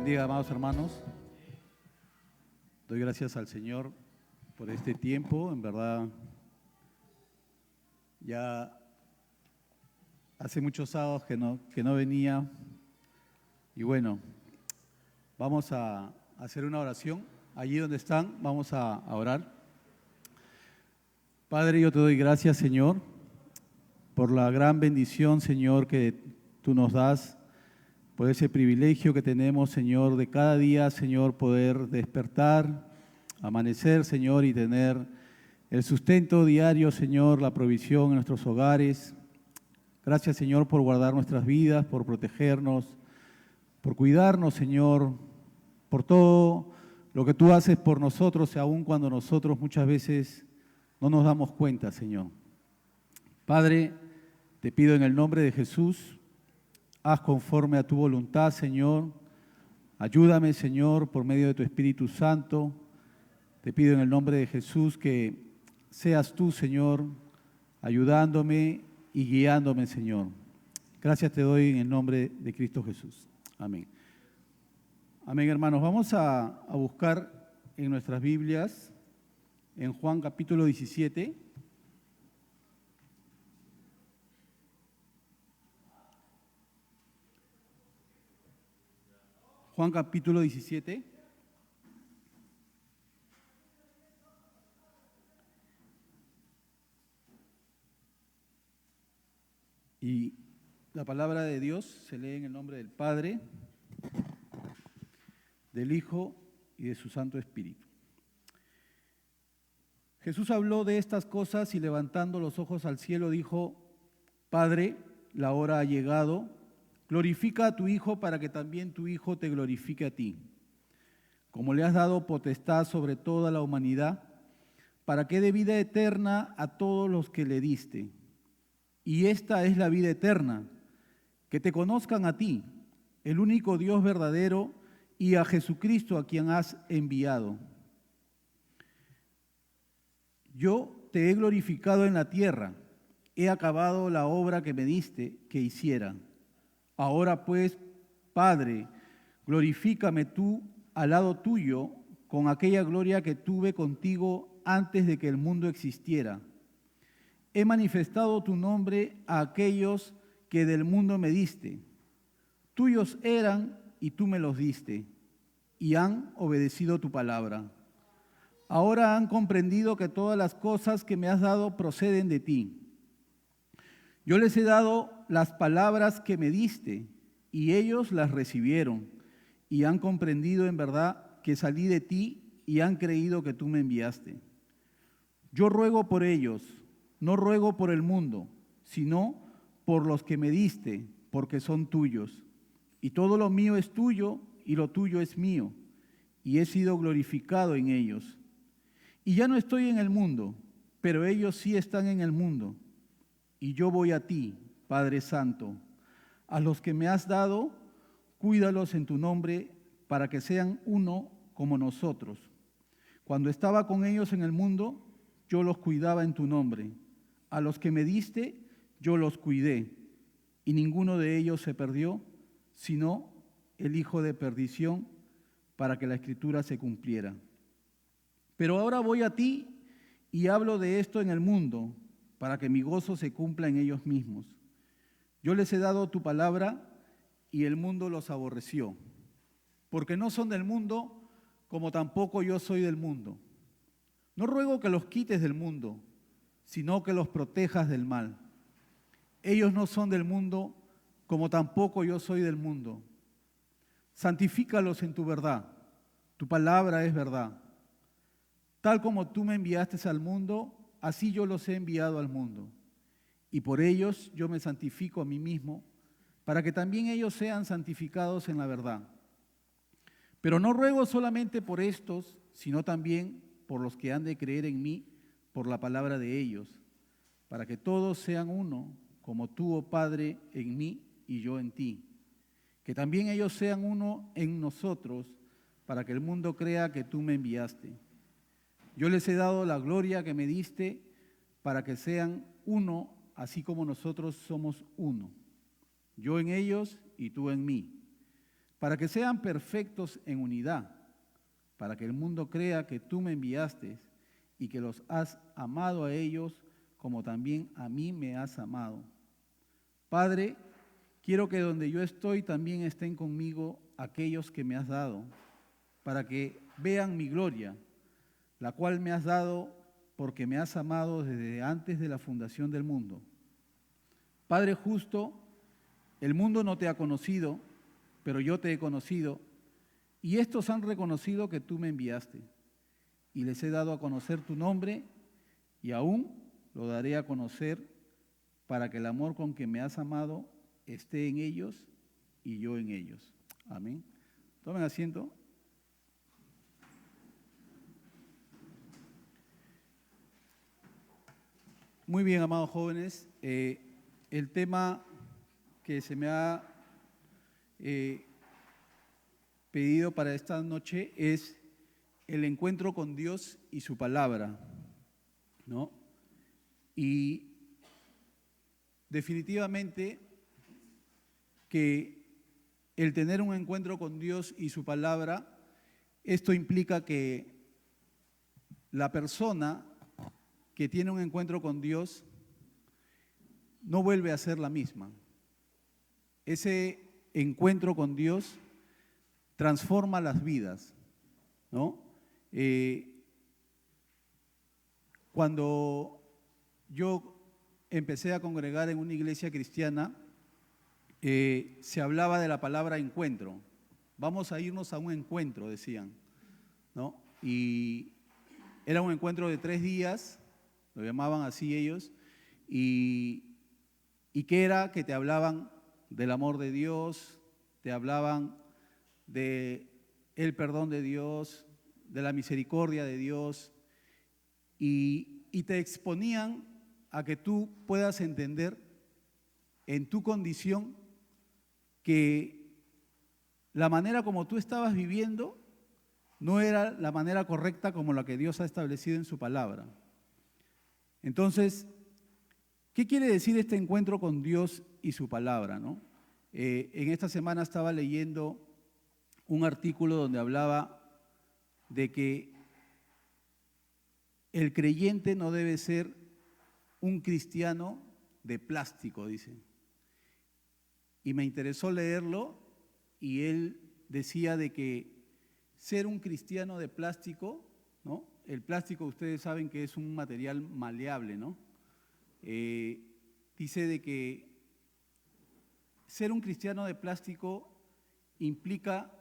bendiga, amados hermanos. Doy gracias al Señor por este tiempo. En verdad, ya hace muchos sábados que no venía. Y bueno, vamos a hacer una oración. Allí donde están, vamos a orar. Padre, yo te doy gracias, Señor, por la gran bendición, Señor, que tú nos das, por ese privilegio que tenemos, Señor, de cada día, Señor, poder despertar, amanecer, Señor, y tener el sustento diario, Señor, la provisión en nuestros hogares. Gracias, Señor, por guardar nuestras vidas, por protegernos, por cuidarnos, Señor, por todo lo que tú haces por nosotros, aun cuando nosotros muchas veces no nos damos cuenta, Señor. Padre, te pido en el nombre de Jesús, haz conforme a tu voluntad, Señor. Ayúdame, Señor, por medio de tu Espíritu Santo. Te pido en el nombre de Jesús que seas tú, Señor, ayudándome y guiándome, Señor. Gracias te doy en el nombre de Cristo Jesús. Amén. Amén, hermanos. Vamos a buscar en nuestras Biblias, en Juan capítulo 17. Juan capítulo 17. Y la palabra de Dios se lee en el nombre del Padre, del Hijo y de su Santo Espíritu. Jesús habló de estas cosas y levantando los ojos al cielo dijo: Padre, la hora ha llegado, glorifica a tu Hijo para que también tu Hijo te glorifique a ti. Como le has dado potestad sobre toda la humanidad, para que dé vida eterna a todos los que le diste. Y esta es la vida eterna, que te conozcan a ti, el único Dios verdadero, y a Jesucristo a quien has enviado. Yo te he glorificado en la tierra, he acabado la obra que me diste que hiciera. Ahora pues, Padre, glorifícame tú al lado tuyo con aquella gloria que tuve contigo antes de que el mundo existiera. He manifestado tu nombre a aquellos que del mundo me diste. Tuyos eran y tú me los diste, y han obedecido tu palabra. Ahora han comprendido que todas las cosas que me has dado proceden de ti. Yo les he dado las palabras que me diste, y ellos las recibieron, y han comprendido en verdad que salí de ti, y han creído que tú me enviaste. Yo ruego por ellos, no ruego por el mundo, sino por los que me diste, porque son tuyos. Y todo lo mío es tuyo, y lo tuyo es mío, y he sido glorificado en ellos. Y ya no estoy en el mundo, pero ellos sí están en el mundo. Y yo voy a ti, Padre Santo. A los que me has dado, cuídalos en tu nombre, para que sean uno como nosotros. Cuando estaba con ellos en el mundo, yo los cuidaba en tu nombre. A los que me diste, yo los cuidé, y ninguno de ellos se perdió, sino el hijo de perdición, para que la Escritura se cumpliera. Pero ahora voy a ti y hablo de esto en el mundo, para que mi gozo se cumpla en ellos mismos. Yo les he dado tu palabra y el mundo los aborreció, porque no son del mundo, como tampoco yo soy del mundo. No ruego que los quites del mundo, sino que los protejas del mal. Ellos no son del mundo, como tampoco yo soy del mundo. Santifícalos en tu verdad, tu palabra es verdad. Tal como tú me enviaste al mundo, así yo los he enviado al mundo. Y por ellos yo me santifico a mí mismo, para que también ellos sean santificados en la verdad. Pero no ruego solamente por estos, sino también por los que han de creer en mí por la palabra de ellos, para que todos sean uno, como tú, oh Padre, en mí y yo en ti. Que también ellos sean uno en nosotros, para que el mundo crea que tú me enviaste. Yo les he dado la gloria que me diste, para que sean uno, así como nosotros somos uno. Yo en ellos y tú en mí, para que sean perfectos en unidad, para que el mundo crea que tú me enviaste y que los has amado a ellos como también a mí me has amado. Padre, quiero que donde yo estoy también estén conmigo aquellos que me has dado, para que vean mi gloria, la cual me has dado porque me has amado desde antes de la fundación del mundo. Padre justo, el mundo no te ha conocido, pero yo te he conocido, y estos han reconocido que tú me enviaste, y les he dado a conocer tu nombre, y aún lo daré a conocer para que el amor con que me has amado esté en ellos y yo en ellos. Amén. Tomen asiento. Muy bien, amados jóvenes. El tema que se me ha pedido para esta noche es el encuentro con Dios y su palabra, ¿no? Y definitivamente que el tener un encuentro con Dios y su palabra, esto implica que la persona que tiene un encuentro con Dios no vuelve a ser la misma. Ese encuentro con Dios transforma las vidas, ¿no? Cuando yo empecé a congregar en una iglesia cristiana, se hablaba de la palabra encuentro. Vamos a irnos a un encuentro, decían, ¿no? Y era un encuentro de 3 días, lo llamaban así ellos, y que era que te hablaban del amor de Dios, te hablaban de el perdón de Dios, de la misericordia de Dios, y te exponían a que tú puedas entender en tu condición que la manera como tú estabas viviendo no era la manera correcta como la que Dios ha establecido en su palabra. Entonces, ¿qué quiere decir este encuentro con Dios y su palabra, no? En esta semana estaba leyendo un artículo donde hablaba de que el creyente no debe ser un cristiano de plástico, dice. Y me interesó leerlo y él decía de que ser un cristiano de plástico, ¿no? El plástico ustedes saben que es un material maleable, ¿no? Dice de que ser un cristiano de plástico implica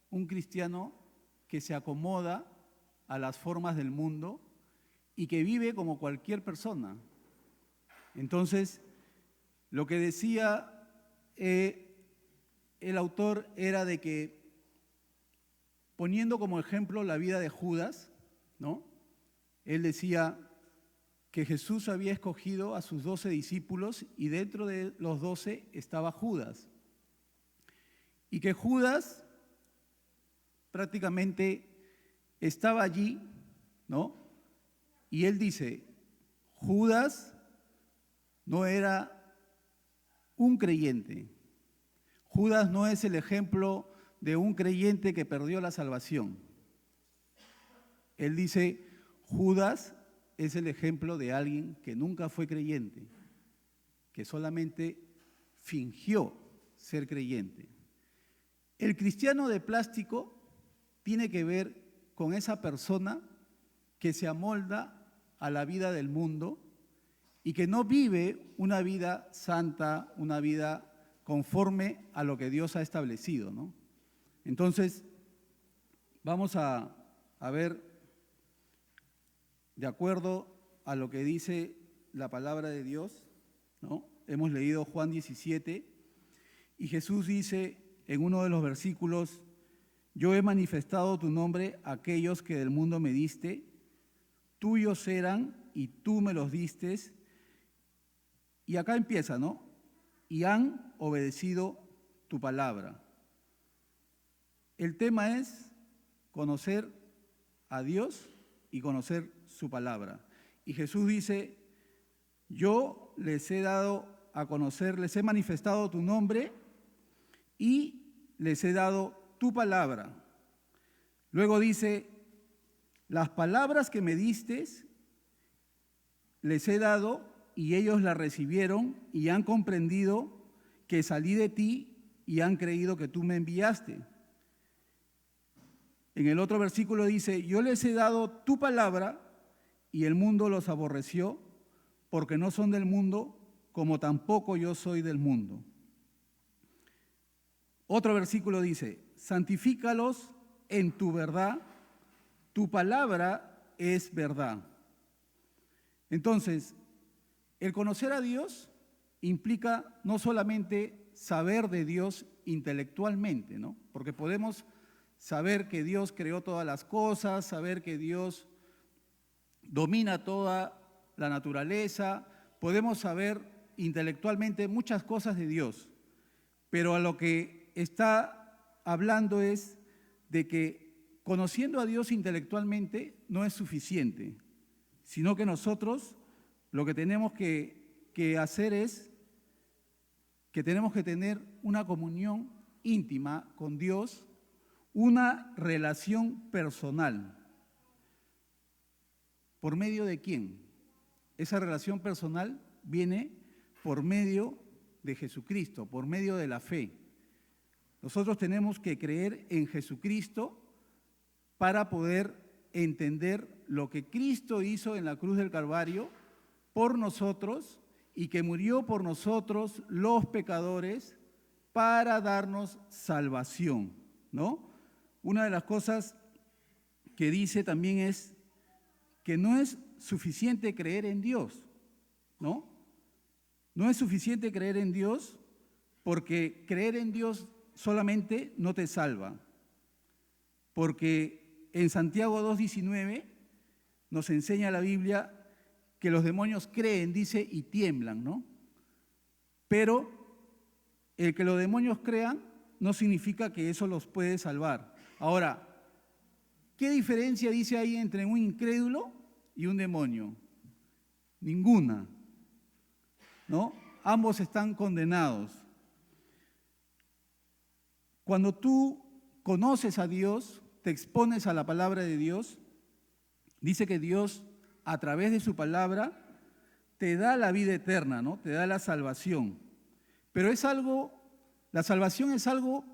un cristiano que se acomoda a las formas del mundo y que vive como cualquier persona. Entonces, lo que decía el autor era de que, poniendo como ejemplo la vida de Judas, ¿no? Él decía que Jesús había escogido a sus 12 discípulos y dentro de los 12 estaba Judas. Y que Judas prácticamente estaba allí, ¿no? Y él dice, Judas no era un creyente. Judas no es el ejemplo de un creyente que perdió la salvación. Él dice, Judas es el ejemplo de alguien que nunca fue creyente, que solamente fingió ser creyente. El cristiano de plástico tiene que ver con esa persona que se amolda a la vida del mundo y que no vive una vida santa, una vida conforme a lo que Dios ha establecido, ¿no? Entonces, vamos a ver, de acuerdo a lo que dice la palabra de Dios, ¿no? Hemos leído Juan 17 y Jesús dice en uno de los versículos, yo he manifestado tu nombre a aquellos que del mundo me diste, tuyos eran y tú me los distes. Y acá empieza, ¿no? Y han obedecido tu palabra. El tema es conocer a Dios y conocer su palabra. Y Jesús dice, yo les he dado a conocer, les he manifestado tu nombre y les he dado tu palabra. Luego dice, las palabras que me diste les he dado y ellos las recibieron y han comprendido que salí de ti y han creído que tú me enviaste. En el otro versículo dice, yo les he dado tu palabra y el mundo los aborreció porque no son del mundo, como tampoco yo soy del mundo. Otro versículo dice, santifícalos en tu verdad, tu palabra es verdad. Entonces, el conocer a Dios implica no solamente saber de Dios intelectualmente, ¿no? Porque podemos saber que Dios creó todas las cosas, saber que Dios domina toda la naturaleza, podemos saber intelectualmente muchas cosas de Dios, pero a lo que está hablando es de que conociendo a Dios intelectualmente no es suficiente, sino que nosotros lo que tenemos que hacer es que tenemos que tener una comunión íntima con Dios, una relación personal. ¿Por medio de quién? Esa relación personal viene por medio de Jesucristo, por medio de la fe. Nosotros tenemos que creer en Jesucristo para poder entender lo que Cristo hizo en la cruz del Calvario por nosotros y que murió por nosotros los pecadores para darnos salvación, ¿no? Una de las cosas que dice también es que no es suficiente creer en Dios, ¿no? No es suficiente creer en Dios porque creer en Dios solamente no te salva. Porque en Santiago 2:19 nos enseña la Biblia que los demonios creen, dice, y tiemblan, ¿no? Pero el que los demonios crean no significa que eso los puede salvar. Ahora, ¿qué diferencia dice ahí entre un incrédulo y un demonio? Ninguna, ¿no? Ambos están condenados. Cuando tú conoces a Dios, te expones a la palabra de Dios, dice que Dios, a través de su palabra, te da la vida eterna, ¿no? Te da la salvación. Pero es algo, la salvación es algo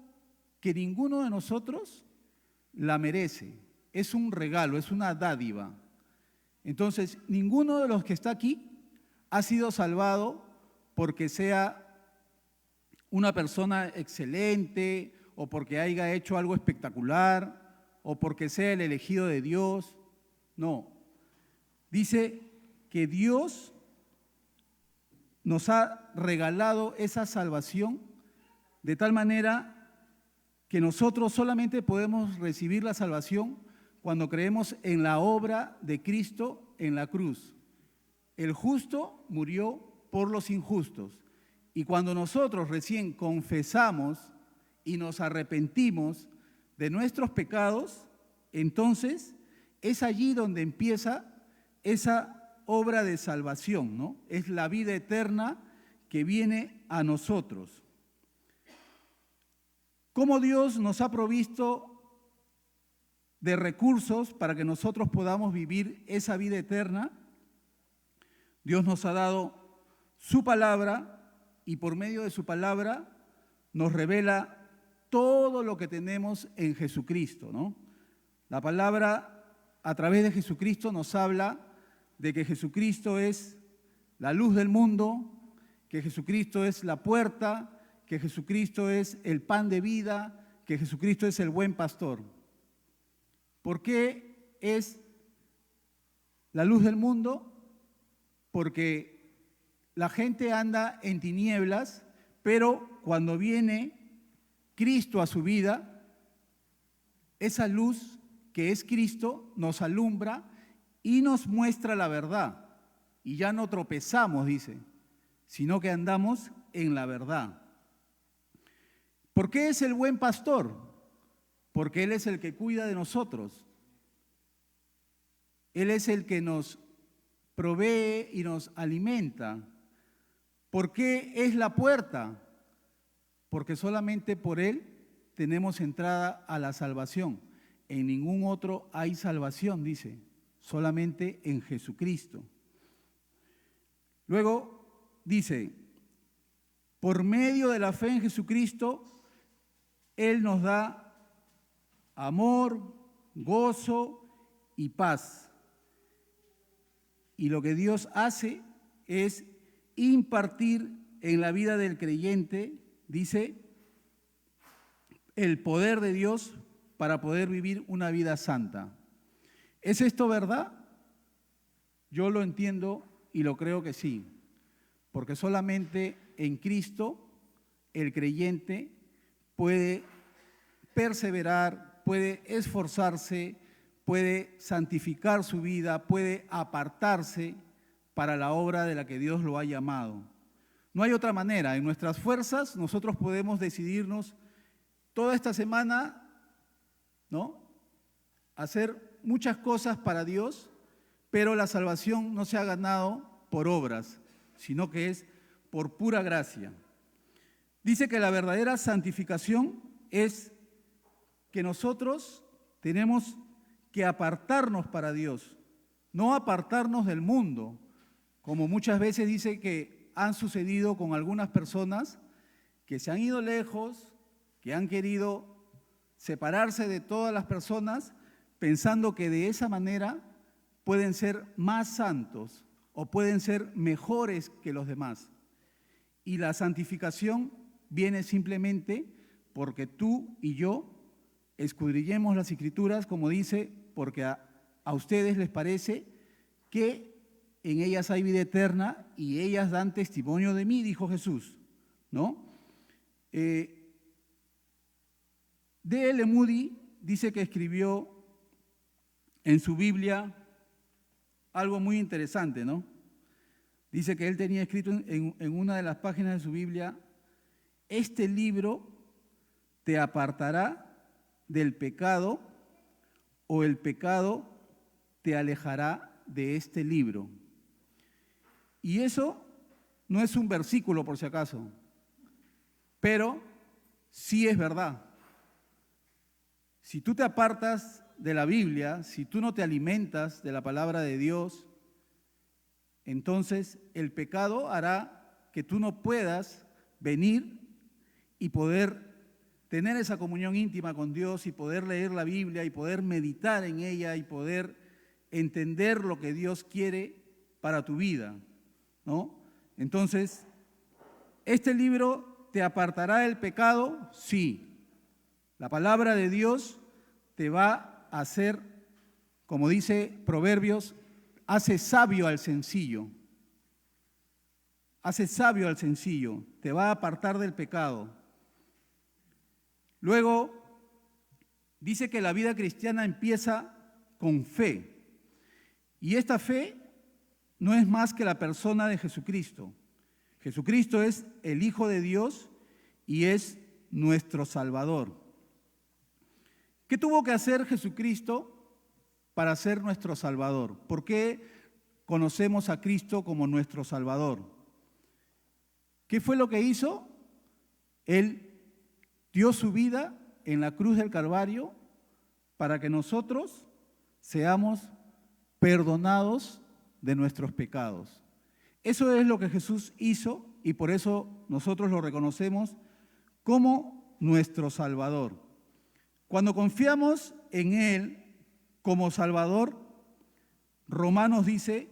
que ninguno de nosotros la merece. Es un regalo, es una dádiva. Entonces, ninguno de los que está aquí ha sido salvado porque sea una persona excelente o porque haya hecho algo espectacular o porque sea el elegido de Dios. No. Dice que Dios nos ha regalado esa salvación de tal manera que nosotros solamente podemos recibir la salvación cuando creemos en la obra de Cristo en la cruz. El justo murió por los injustos. Y cuando nosotros recién confesamos y nos arrepentimos de nuestros pecados, entonces es allí donde empieza esa obra de salvación, ¿no? Es la vida eterna que viene a nosotros. ¿Cómo Dios nos ha provisto de recursos para que nosotros podamos vivir esa vida eterna? Dios nos ha dado su palabra y por medio de su palabra nos revela todo lo que tenemos en Jesucristo, ¿no? La palabra a través de Jesucristo nos habla de que Jesucristo es la luz del mundo, que Jesucristo es la puerta, que Jesucristo es el pan de vida, que Jesucristo es el buen pastor. ¿Por qué es la luz del mundo? Porque la gente anda en tinieblas, pero cuando viene Cristo a su vida, esa luz que es Cristo nos alumbra y nos muestra la verdad. Y ya no tropezamos, dice, sino que andamos en la verdad. ¿Por qué es el buen pastor? Porque Él es el que cuida de nosotros. Él es el que nos provee y nos alimenta. ¿Por qué es la puerta? Porque solamente por Él tenemos entrada a la salvación. En ningún otro hay salvación, dice, solamente en Jesucristo. Luego dice, por medio de la fe en Jesucristo, Él nos da amor, gozo y paz. Y lo que Dios hace es impartir en la vida del creyente, dice, el poder de Dios para poder vivir una vida santa. ¿Es esto verdad? Yo lo entiendo y lo creo que sí, porque solamente en Cristo el creyente puede perseverar, puede esforzarse, puede santificar su vida, puede apartarse para la obra de la que Dios lo ha llamado. No hay otra manera. En nuestras fuerzas nosotros podemos decidirnos toda esta semana, ¿no?, hacer muchas cosas para Dios, pero la salvación no se ha ganado por obras, sino que es por pura gracia. Dice que la verdadera santificación es que nosotros tenemos que apartarnos para Dios, no apartarnos del mundo, como muchas veces dice que han sucedido con algunas personas que se han ido lejos, que han querido separarse de todas las personas, pensando que de esa manera pueden ser más santos o pueden ser mejores que los demás. Y la santificación viene simplemente porque tú y yo escudriñemos las Escrituras, como dice, porque a ustedes les parece que en ellas hay vida eterna y ellas dan testimonio de mí, dijo Jesús, ¿no? D.L. Moody dice que escribió en su Biblia algo muy interesante, ¿no? Dice que él tenía escrito en una de las páginas de su Biblia, este libro te apartará del pecado o el pecado te alejará de este libro. Y eso no es un versículo por si acaso, pero sí es verdad. Si tú te apartas de la Biblia, si tú no te alimentas de la palabra de Dios, entonces el pecado hará que tú no puedas venir y poder tener esa comunión íntima con Dios y poder leer la Biblia y poder meditar en ella y poder entender lo que Dios quiere para tu vida, ¿no? Entonces, ¿este libro te apartará del pecado? Sí. La palabra de Dios te va a hacer, como dice Proverbios, hace sabio al sencillo. Hace sabio al sencillo, te va a apartar del pecado. Luego, dice que la vida cristiana empieza con fe. Y esta fe no es más que la persona de Jesucristo. Jesucristo es el Hijo de Dios y es nuestro Salvador. ¿Qué tuvo que hacer Jesucristo para ser nuestro Salvador? ¿Por qué conocemos a Cristo como nuestro Salvador? ¿Qué fue lo que hizo? Él dio su vida en la cruz del Calvario para que nosotros seamos perdonados de nuestros pecados. Eso es lo que Jesús hizo y por eso nosotros lo reconocemos como nuestro Salvador. Cuando confiamos en Él como Salvador, Romanos dice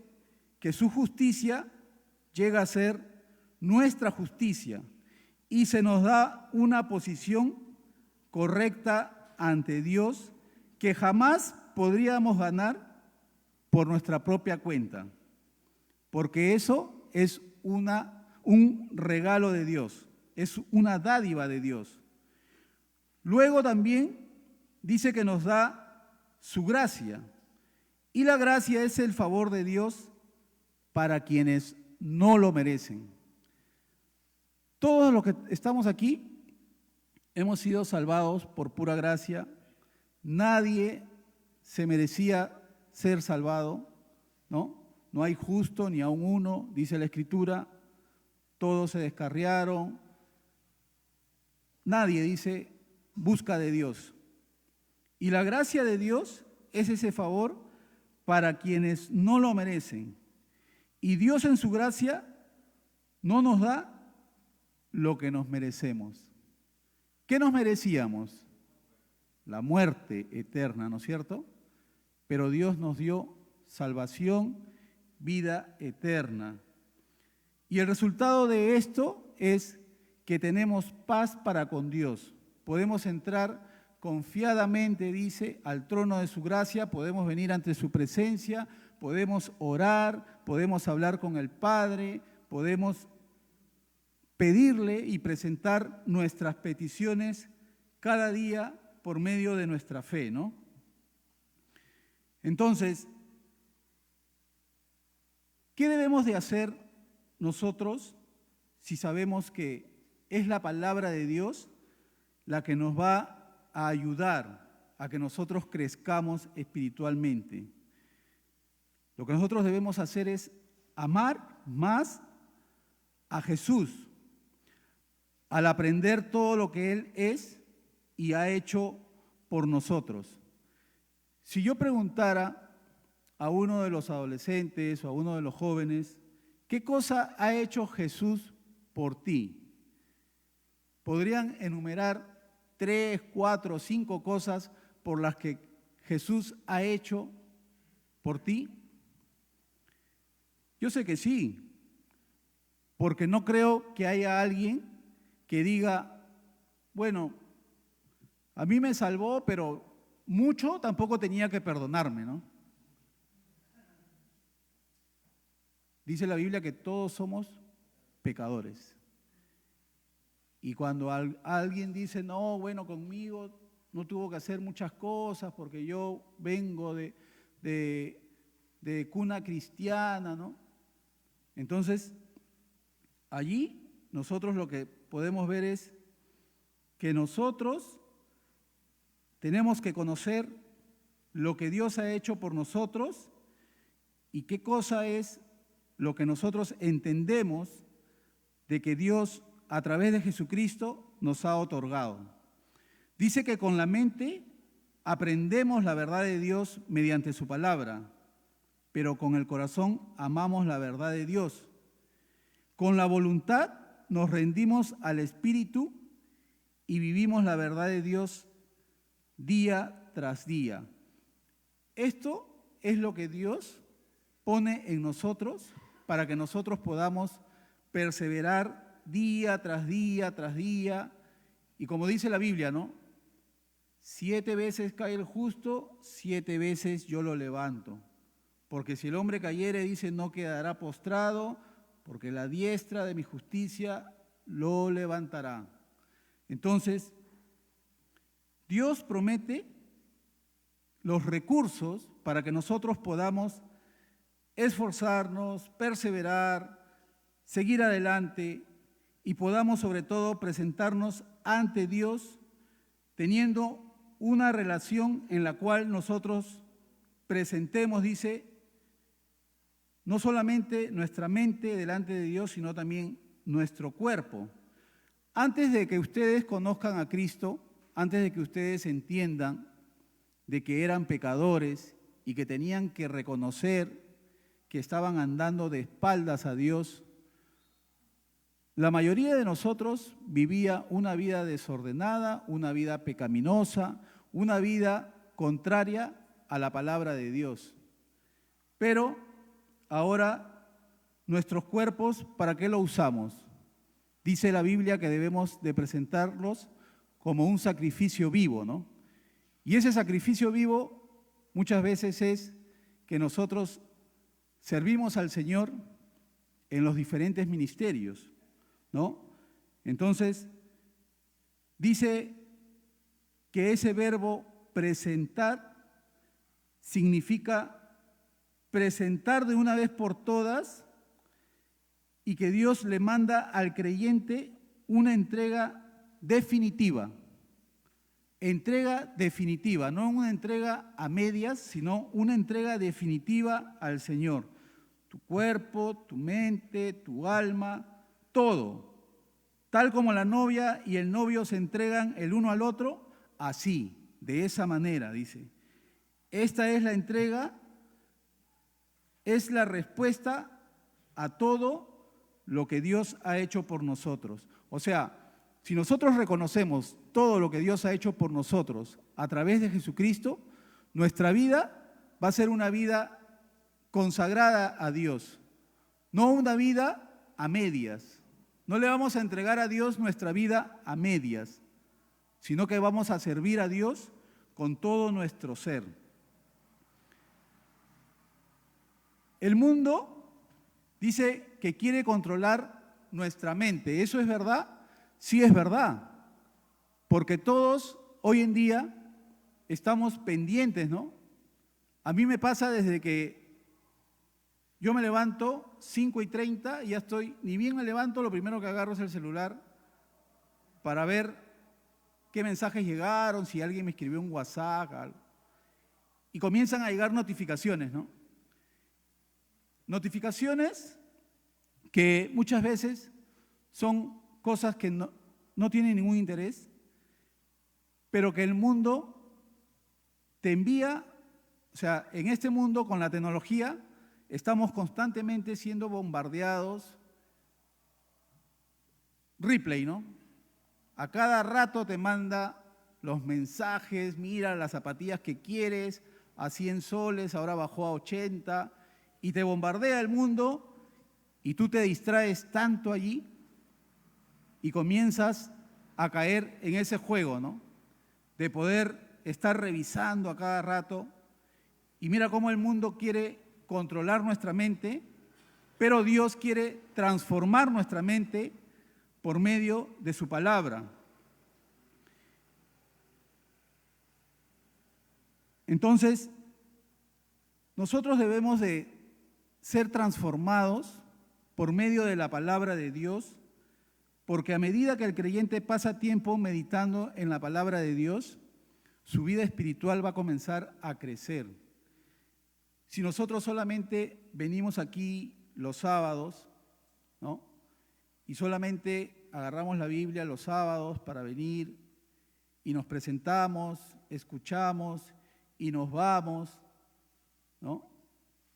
que su justicia llega a ser nuestra justicia y se nos da una posición correcta ante Dios que jamás podríamos ganar por nuestra propia cuenta, porque eso es un regalo de Dios, es una dádiva de Dios. Luego también dice que nos da su gracia, y la gracia es el favor de Dios para quienes no lo merecen. Todos los que estamos aquí hemos sido salvados por pura gracia. Nadie se merecía ser salvado, ¿no? No hay justo ni aun uno, dice la Escritura. Todos se descarriaron. Nadie, dice, busca de Dios. Y la gracia de Dios es ese favor para quienes no lo merecen. Y Dios en su gracia no nos da lo que nos merecemos. ¿Qué nos merecíamos? La muerte eterna, ¿no es cierto? Pero Dios nos dio salvación, vida eterna. Y el resultado de esto es que tenemos paz para con Dios. Podemos entrar confiadamente, dice, al trono de su gracia, podemos venir ante su presencia, podemos orar, podemos hablar con el Padre, podemos pedirle y presentar nuestras peticiones cada día por medio de nuestra fe, ¿no? Entonces, ¿qué debemos de hacer nosotros si sabemos que es la palabra de Dios la que nos va a ayudar a que nosotros crezcamos espiritualmente? Lo que nosotros debemos hacer es amar más a Jesús al aprender todo lo que Él es y ha hecho por nosotros. Si yo preguntara a uno de los adolescentes o a uno de los jóvenes, ¿qué cosa ha hecho Jesús por ti? ¿Podrían enumerar 3, 4, 5 cosas por las que Jesús ha hecho por ti? Yo sé que sí, porque no creo que haya alguien que diga, bueno, a mí me salvó, pero mucho tampoco tenía que perdonarme, ¿no? Dice la Biblia que todos somos pecadores. Y cuando alguien dice, no, bueno, conmigo no tuvo que hacer muchas cosas porque yo vengo de cuna cristiana, ¿no? Entonces, allí nosotros lo que podemos ver es que nosotros tenemos que conocer lo que Dios ha hecho por nosotros y qué cosa es lo que nosotros entendemos de que Dios a través de Jesucristo nos ha otorgado. Dice que con la mente aprendemos la verdad de Dios mediante su palabra, pero con el corazón amamos la verdad de Dios. Con la voluntad nos rendimos al Espíritu y vivimos la verdad de Dios día tras día. Esto es lo que Dios pone en nosotros para que nosotros podamos perseverar día tras día tras día. Y como dice la Biblia, ¿no? 7 veces cae el justo, 7 veces yo lo levanto. Porque si el hombre cayere, dice, no quedará postrado, porque la diestra de mi justicia lo levantará. Entonces, Dios promete los recursos para que nosotros podamos esforzarnos, perseverar, seguir adelante y podamos sobre todo presentarnos ante Dios teniendo una relación en la cual nosotros presentemos, dice, no solamente nuestra mente delante de Dios, sino también nuestro cuerpo. Antes de que ustedes conozcan a Cristo, antes de que ustedes entiendan de que eran pecadores y que tenían que reconocer que estaban andando de espaldas a Dios, la mayoría de nosotros vivía una vida desordenada, una vida pecaminosa, una vida contraria a la palabra de Dios. Pero ahora nuestros cuerpos, ¿para qué lo usamos? Dice la Biblia que debemos de presentarlos como un sacrificio vivo, ¿no? Y ese sacrificio vivo muchas veces es que nosotros servimos al Señor en los diferentes ministerios, ¿no? Entonces, dice que ese verbo presentar significa presentar de una vez por todas y que Dios le manda al creyente una entrega definitiva. Entrega definitiva, no una entrega a medias, sino una entrega definitiva al Señor. Tu cuerpo, tu mente, tu alma, todo. Tal como la novia y el novio se entregan el uno al otro, así, de esa manera, dice. Esta es la entrega, es la respuesta a todo lo que Dios ha hecho por nosotros. O sea, si nosotros reconocemos todo lo que Dios ha hecho por nosotros a través de Jesucristo, nuestra vida va a ser una vida consagrada a Dios, no una vida a medias. No le vamos a entregar a Dios nuestra vida a medias, sino que vamos a servir a Dios con todo nuestro ser. El mundo dice que quiere controlar nuestra mente. ¿Eso es verdad? Sí es verdad, porque todos hoy en día estamos pendientes, ¿no? A mí me pasa desde que yo me levanto 5:30 y ya estoy, ni bien me levanto, lo primero que agarro es el celular para ver qué mensajes llegaron, si alguien me escribió un WhatsApp, algo. Y comienzan a llegar notificaciones, ¿no? Notificaciones que muchas veces son cosas que no tienen ningún interés, pero que el mundo te envía. O sea, en este mundo con la tecnología estamos constantemente siendo bombardeados. Replay, ¿no? A cada rato te manda los mensajes, mira las zapatillas que quieres, a 100 soles, ahora bajó a 80, y te bombardea el mundo y tú te distraes tanto allí y comienzas a caer en ese juego, ¿no? De poder estar revisando a cada rato. Y mira cómo el mundo quiere controlar nuestra mente, pero Dios quiere transformar nuestra mente por medio de su palabra. Entonces, nosotros debemos de ser transformados por medio de la palabra de Dios, porque a medida que el creyente pasa tiempo meditando en la palabra de Dios, su vida espiritual va a comenzar a crecer. Si nosotros solamente venimos aquí los sábados, ¿no? Y solamente agarramos la Biblia los sábados para venir y nos presentamos, escuchamos y nos vamos, ¿no?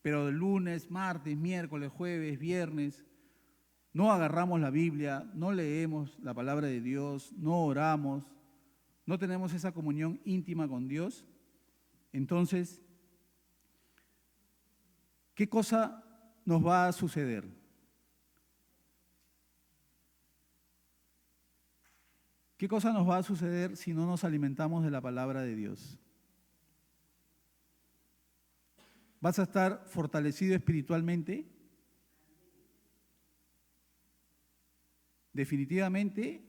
Pero el lunes, martes, miércoles, jueves, viernes, no agarramos la Biblia, no leemos la palabra de Dios, no oramos, no tenemos esa comunión íntima con Dios, entonces, ¿qué cosa nos va a suceder? ¿Qué cosa nos va a suceder si no nos alimentamos de la palabra de Dios? ¿Vas a estar fortalecido espiritualmente? Definitivamente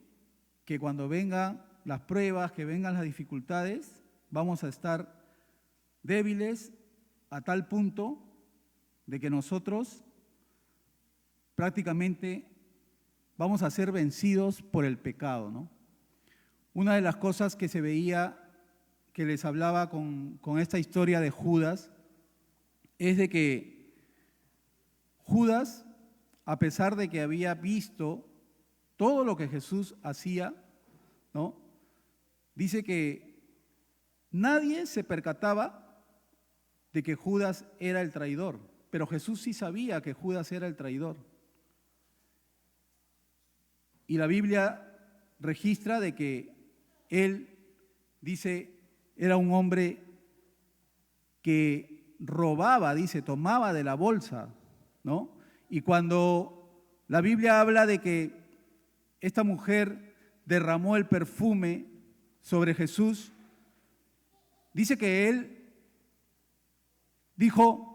que cuando vengan las pruebas, que vengan las dificultades, vamos a estar débiles a tal punto de que nosotros prácticamente vamos a ser vencidos por el pecado, ¿no? Una de las cosas que se veía, que les hablaba con esta historia de Judas, es de que Judas, a pesar de que había visto todo lo que Jesús hacía, ¿no? Dice que nadie se percataba de que Judas era el traidor, pero Jesús sí sabía que Judas era el traidor. Y la Biblia registra de que él, dice, era un hombre que robaba, dice, tomaba de la bolsa, ¿no? Y cuando la Biblia habla de que esta mujer derramó el perfume sobre Jesús, dice que él dijo,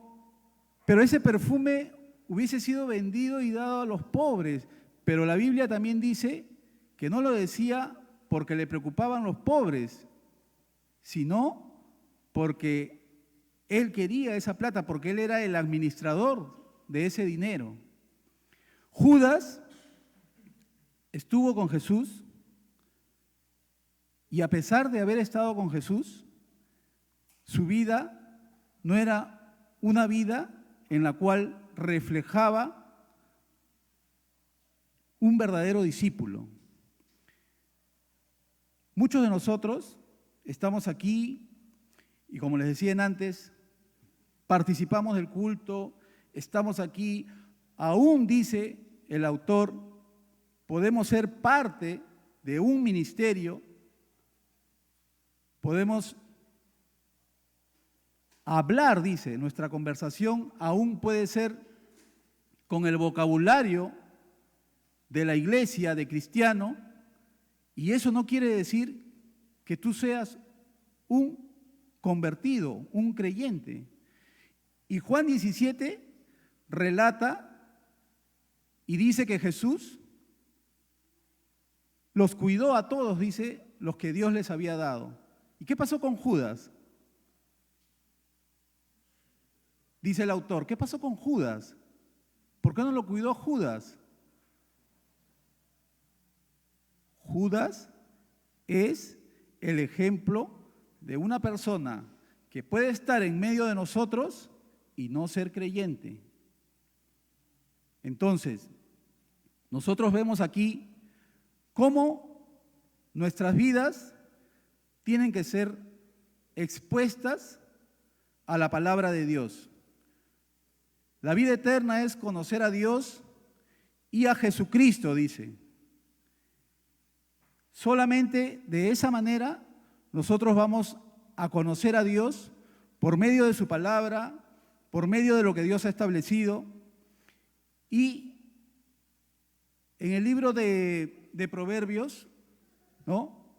pero ese perfume hubiese sido vendido y dado a los pobres. Pero la Biblia también dice que no lo decía porque le preocupaban los pobres, sino porque él quería esa plata, porque él era el administrador de ese dinero. Judas estuvo con Jesús y a pesar de haber estado con Jesús, su vida no era una vida en la cual reflejaba un verdadero discípulo. Muchos de nosotros estamos aquí y, como les decía antes, participamos del culto, estamos aquí, aún dice el autor, podemos ser parte de un ministerio, podemos hablar, dice, nuestra conversación aún puede ser con el vocabulario de la iglesia, de cristiano, y eso no quiere decir que tú seas un convertido, un creyente. Y Juan 17 relata y dice que Jesús los cuidó a todos, dice, los que Dios les había dado. ¿Y qué pasó con Judas? Dice el autor, ¿qué pasó con Judas? ¿Por qué no lo cuidó Judas? Judas es el ejemplo de una persona que puede estar en medio de nosotros y no ser creyente. Entonces, nosotros vemos aquí cómo nuestras vidas tienen que ser expuestas a la palabra de Dios. La vida eterna es conocer a Dios y a Jesucristo, dice. Solamente de esa manera nosotros vamos a conocer a Dios por medio de su palabra, por medio de lo que Dios ha establecido. Y en el libro de Proverbios, ¿no?,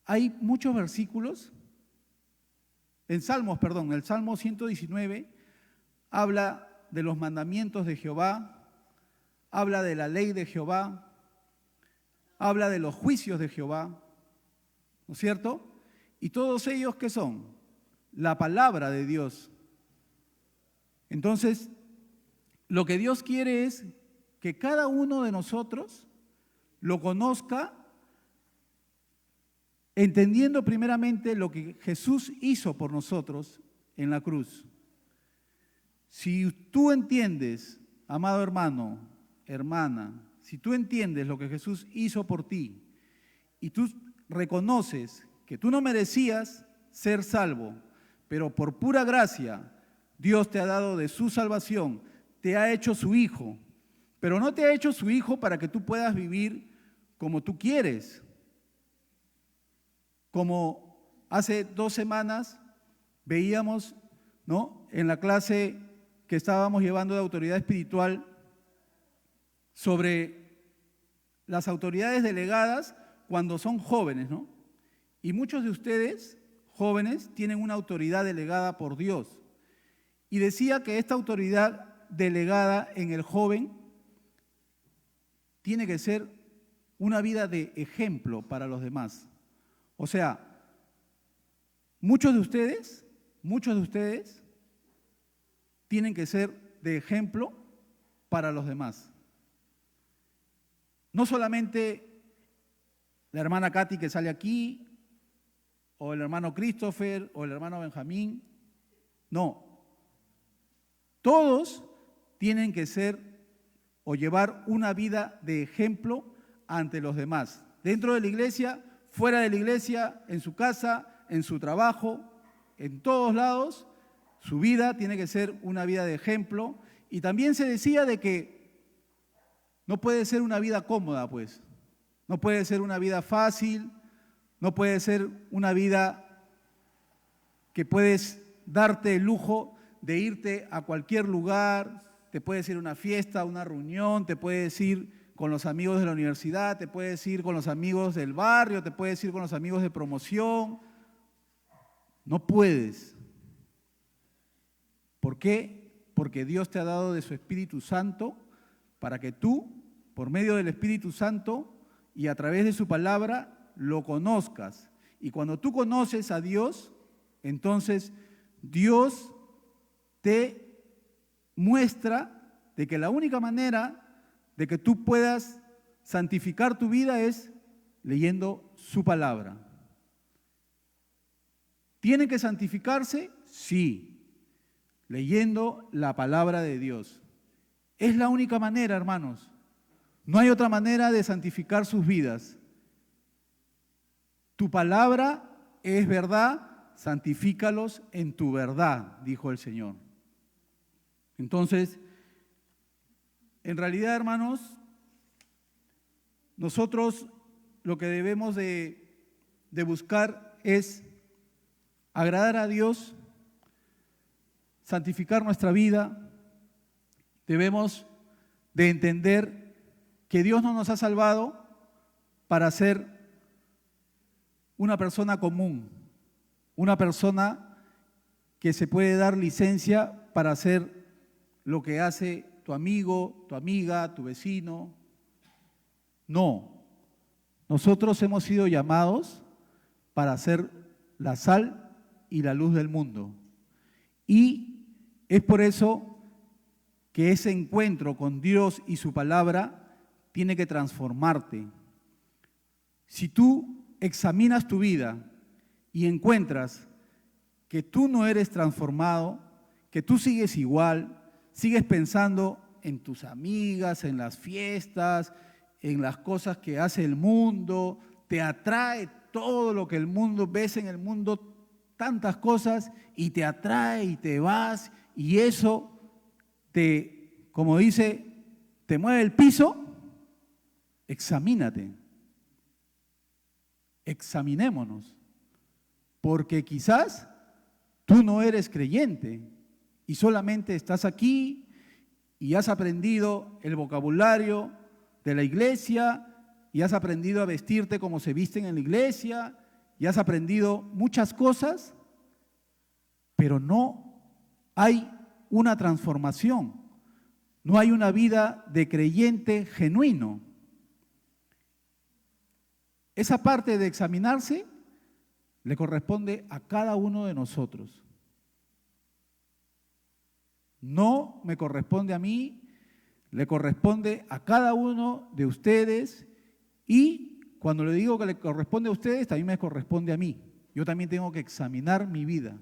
hay muchos versículos. En Salmos, perdón, el Salmo 119 habla de los mandamientos de Jehová, habla de la ley de Jehová, habla de los juicios de Jehová, ¿no es cierto? Y todos ellos, ¿qué son? La palabra de Dios. Entonces, lo que Dios quiere es que cada uno de nosotros lo conozca, entendiendo primeramente lo que Jesús hizo por nosotros en la cruz. Si tú entiendes, amado hermano, hermana, si tú entiendes lo que Jesús hizo por ti y tú reconoces que tú no merecías ser salvo, pero por pura gracia Dios te ha dado de su salvación, te ha hecho su hijo, pero no te ha hecho su hijo para que tú puedas vivir como tú quieres. Como hace 2 semanas veíamos, ¿no?, en la clase que estábamos llevando de autoridad espiritual sobre las autoridades delegadas cuando son jóvenes, ¿no? Y muchos de ustedes, jóvenes, tienen una autoridad delegada por Dios. Y decía que esta autoridad delegada en el joven tiene que ser una vida de ejemplo para los demás. O sea, muchos de ustedes tienen que ser de ejemplo para los demás. No solamente la hermana Katy que sale aquí, o el hermano Christopher, o el hermano Benjamín. No. Todos tienen que ser o llevar una vida de ejemplo ante los demás. Dentro de la iglesia, fuera de la iglesia, en su casa, en su trabajo, en todos lados, su vida tiene que ser una vida de ejemplo. Y también se decía de que no puede ser una vida cómoda, pues. No puede ser una vida fácil, no puede ser una vida que puedes darte el lujo de irte a cualquier lugar, te puedes ir a una fiesta, a una reunión, te puedes ir con los amigos de la universidad, te puedes ir con los amigos del barrio, te puedes ir con los amigos de promoción. No puedes. ¿Por qué? Porque Dios te ha dado de su Espíritu Santo para que tú, por medio del Espíritu Santo y a través de su palabra, lo conozcas. Y cuando tú conoces a Dios, entonces Dios te muestra de que la única manera de que tú puedas santificar tu vida es leyendo su palabra. ¿Tiene que santificarse? Sí, leyendo la palabra de Dios. Es la única manera, hermanos. No hay otra manera de santificar sus vidas. Tu palabra es verdad, santifícalos en tu verdad, dijo el Señor. Entonces, en realidad, hermanos, nosotros lo que debemos de buscar es agradar a Dios, santificar nuestra vida. Debemos de entender que Dios no nos ha salvado para ser una persona común, una persona que se puede dar licencia para hacer lo que hace tu amigo, tu amiga, tu vecino. No, nosotros hemos sido llamados para ser la sal y la luz del mundo. Y es por eso que ese encuentro con Dios y su palabra tiene que transformarte. Si tú examinas tu vida y encuentras que tú no eres transformado, que tú sigues igual, sigues pensando en tus amigas, en las fiestas, en las cosas que hace el mundo, te atrae todo lo que el mundo, ves en el mundo tantas cosas y te atrae y te vas y eso te, como dice, te mueve el piso. Examínate, examinémonos, porque quizás tú no eres creyente y solamente estás aquí y has aprendido el vocabulario de la iglesia y has aprendido a vestirte como se visten en la iglesia y has aprendido muchas cosas, pero no hay una transformación, no hay una vida de creyente genuino. Esa parte de examinarse le corresponde a cada uno de nosotros. No me corresponde a mí, le corresponde a cada uno de ustedes y cuando le digo que le corresponde a ustedes, también me corresponde a mí. Yo también tengo que examinar mi vida.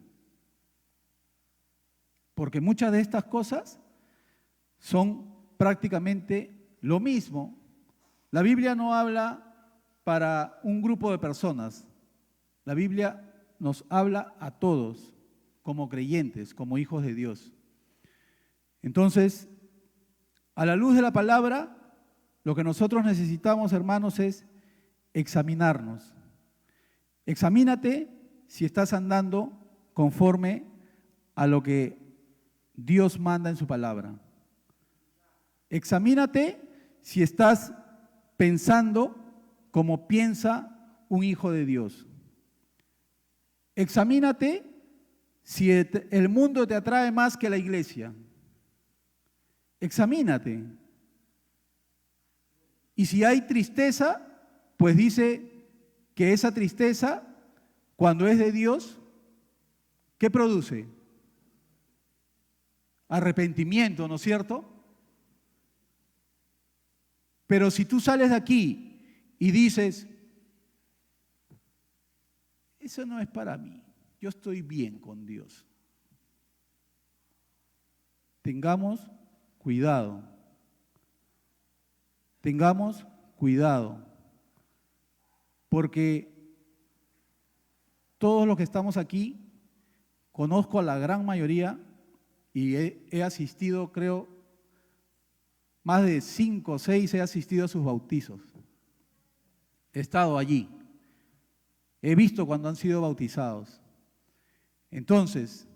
Porque muchas de estas cosas son prácticamente lo mismo. La Biblia no habla para un grupo de personas. La Biblia nos habla a todos como creyentes, como hijos de Dios. Entonces, a la luz de la palabra, lo que nosotros necesitamos, hermanos, es examinarnos. Examínate si estás andando conforme a lo que Dios manda en su palabra. Examínate si estás pensando como piensa un hijo de Dios. Examínate si el mundo te atrae más que la iglesia. Examínate. Y si hay tristeza, pues dice que esa tristeza, cuando es de Dios, ¿qué produce? Arrepentimiento, ¿no es cierto? Pero si tú sales de aquí y dices, eso no es para mí, yo estoy bien con Dios. Tengamos cuidado. Tengamos cuidado. Porque todos los que estamos aquí, conozco a la gran mayoría y he asistido, creo, más de 5 o 6 he asistido a sus bautizos. He estado allí. He visto cuando han sido bautizados. Entonces,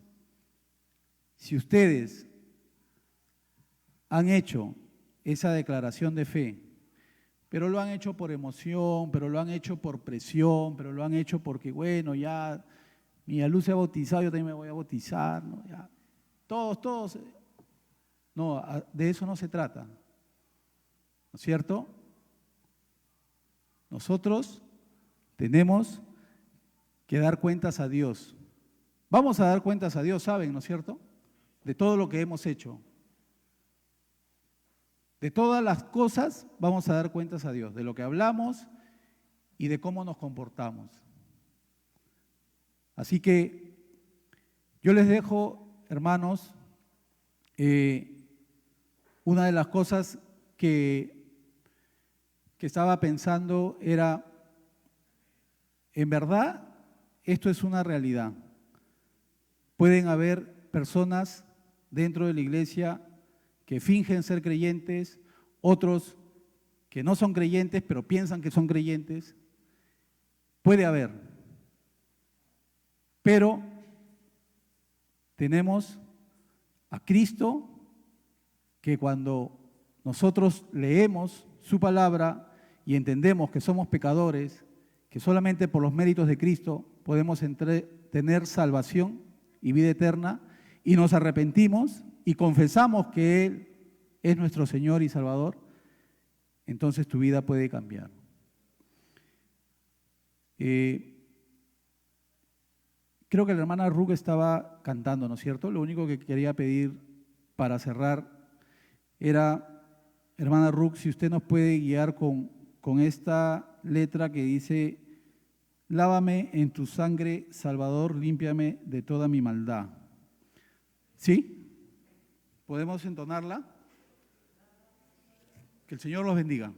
si ustedes han hecho esa declaración de fe, pero lo han hecho por emoción, pero lo han hecho por presión, pero lo han hecho porque, bueno, ya mi alumno se ha bautizado, yo también me voy a bautizar, ¿no? Ya, todos. No, de eso no se trata, ¿no es cierto? Nosotros tenemos que dar cuentas a Dios. Vamos a dar cuentas a Dios, ¿saben, no es cierto? De todo lo que hemos hecho. De todas las cosas vamos a dar cuentas a Dios, de lo que hablamos y de cómo nos comportamos. Así que yo les dejo, hermanos, una de las cosas que estaba pensando era En verdad, esto es una realidad. Pueden haber personas dentro de la iglesia que fingen ser creyentes, otros que no son creyentes, pero piensan que son creyentes. Puede haber. Pero tenemos a Cristo que cuando nosotros leemos su palabra y entendemos que somos pecadores, que solamente por los méritos de Cristo podemos tener salvación y vida eterna, y nos arrepentimos y confesamos que Él es nuestro Señor y Salvador, entonces tu vida puede cambiar. Creo que la hermana Ruth estaba cantando, ¿no es cierto? Lo único que quería pedir para cerrar era, hermana Ruth, si usted nos puede guiar con esta letra que dice: lávame en tu sangre, Salvador, límpiame de toda mi maldad. ¿Sí? ¿Podemos entonarla? Que el Señor los bendiga.